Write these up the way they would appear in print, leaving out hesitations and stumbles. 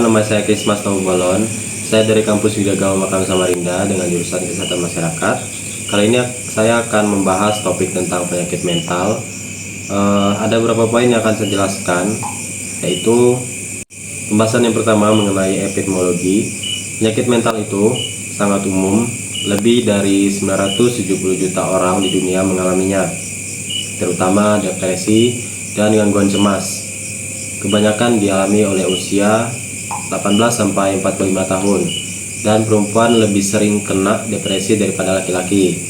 Perkenalkan, nama saya Krismas Taubolon. Saya dari kampus Widagawa Makassar Samarinda dengan jurusan Kesehatan Masyarakat. Kali ini saya akan membahas topik tentang penyakit mental. Ada beberapa poin yang akan saya jelaskan, yaitu pembahasan yang pertama mengenai epidemiologi. Penyakit mental itu sangat umum, lebih dari 970 juta orang di dunia mengalaminya, terutama depresi dan gangguan cemas. Kebanyakan dialami oleh usia 18-45 tahun, dan perempuan lebih sering kena depresi daripada laki-laki.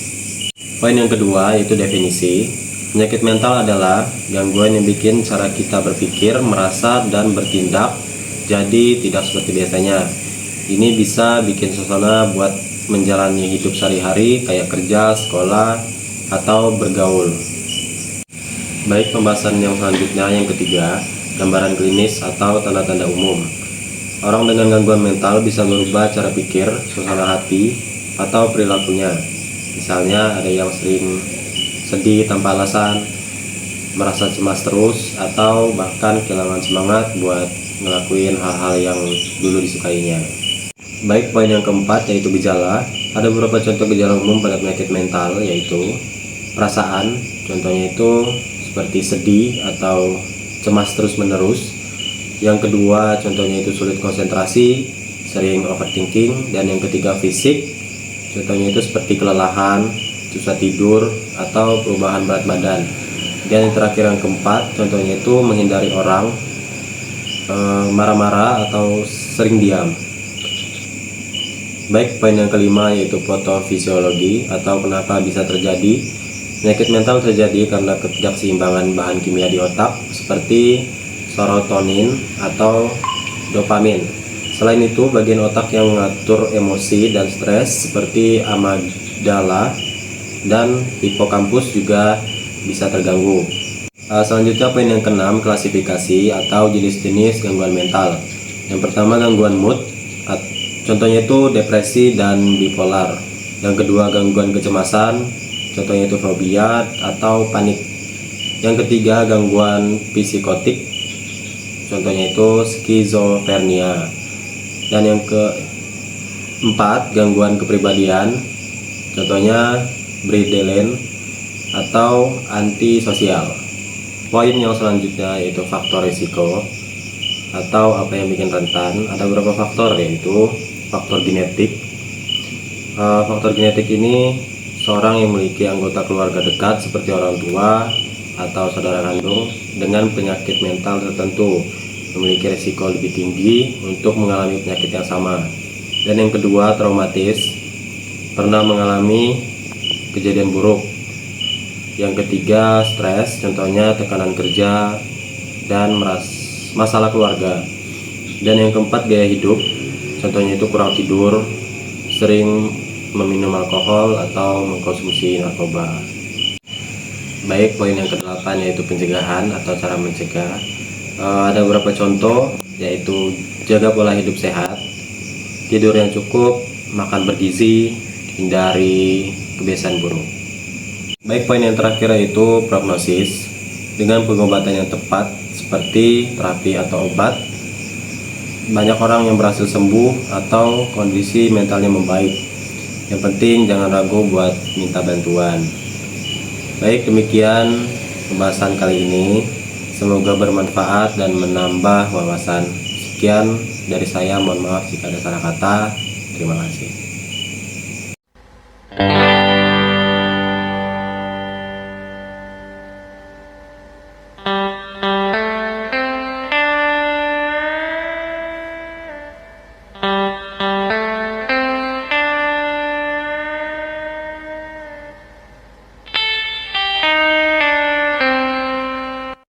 Poin yang kedua yaitu definisi. Penyakit mental adalah gangguan yang bikin cara kita berpikir, merasa, dan bertindak jadi tidak seperti biasanya. Ini bisa bikin suasana buat menjalani hidup sehari-hari kayak kerja, sekolah, atau bergaul. Baik, pembahasan yang selanjutnya yang ketiga, gambaran klinis atau tanda-tanda umum. Orang dengan gangguan mental bisa berubah cara pikir, suasana hati, atau perilakunya. Misalnya ada yang sering sedih tanpa alasan, merasa cemas terus, atau bahkan kehilangan semangat buat ngelakuin hal-hal yang dulu disukainya. Baik, poin yang keempat yaitu gejala. Ada beberapa contoh gejala umum pada penyakit mental, yaitu perasaan. Contohnya itu seperti sedih atau cemas terus-menerus. Yang kedua, contohnya itu sulit konsentrasi, sering overthinking. Dan yang ketiga, fisik. Contohnya itu seperti kelelahan, susah tidur, atau perubahan berat badan. Dan yang terakhir, yang keempat, contohnya itu menghindari orang, marah-marah, atau sering diam. Baik, poin yang kelima yaitu patofisiologi atau kenapa bisa terjadi. Penyakit mental terjadi karena ketidakseimbangan bahan kimia di otak seperti serotonin atau dopamin. Selain itu, bagian otak yang mengatur emosi dan stres seperti amigdala dan hipokampus juga bisa terganggu. Selanjutnya, poin yang keenam, klasifikasi atau jenis-jenis gangguan mental. Yang pertama, gangguan mood. Contohnya itu depresi dan bipolar. Yang kedua, gangguan kecemasan. Contohnya itu fobia atau panik. Yang ketiga, gangguan psikotik. Contohnya itu skizofrenia. Dan yang keempat, gangguan kepribadian. Contohnya borderline atau antisosial. Poin yang selanjutnya yaitu faktor risiko atau apa yang bikin rentan. Ada beberapa faktor, yaitu faktor genetik. Faktor genetik ini seorang yang memiliki anggota keluarga dekat seperti orang tua atau saudara kandung dengan penyakit mental tertentu memiliki risiko lebih tinggi untuk mengalami penyakit yang sama. Dan yang kedua, traumatis, pernah mengalami kejadian buruk. Yang ketiga, stres, contohnya tekanan kerja dan masalah keluarga. Dan yang keempat, gaya hidup, contohnya itu kurang tidur, sering meminum alkohol atau mengkonsumsi narkoba. Baik, poin yang kedelapan yaitu pencegahan atau cara mencegah. Ada beberapa contoh, yaitu jaga pola hidup sehat, tidur yang cukup, makan bergizi, hindari kebiasaan buruk. Baik, poin yang terakhir yaitu prognosis. Dengan pengobatan yang tepat seperti terapi atau obat, banyak orang yang berhasil sembuh atau kondisi mentalnya membaik. Yang penting jangan ragu buat minta bantuan. Baik, demikian pembahasan kali ini. Semoga bermanfaat dan menambah wawasan. Sekian dari saya, mohon maaf jika ada salah kata. Terima kasih.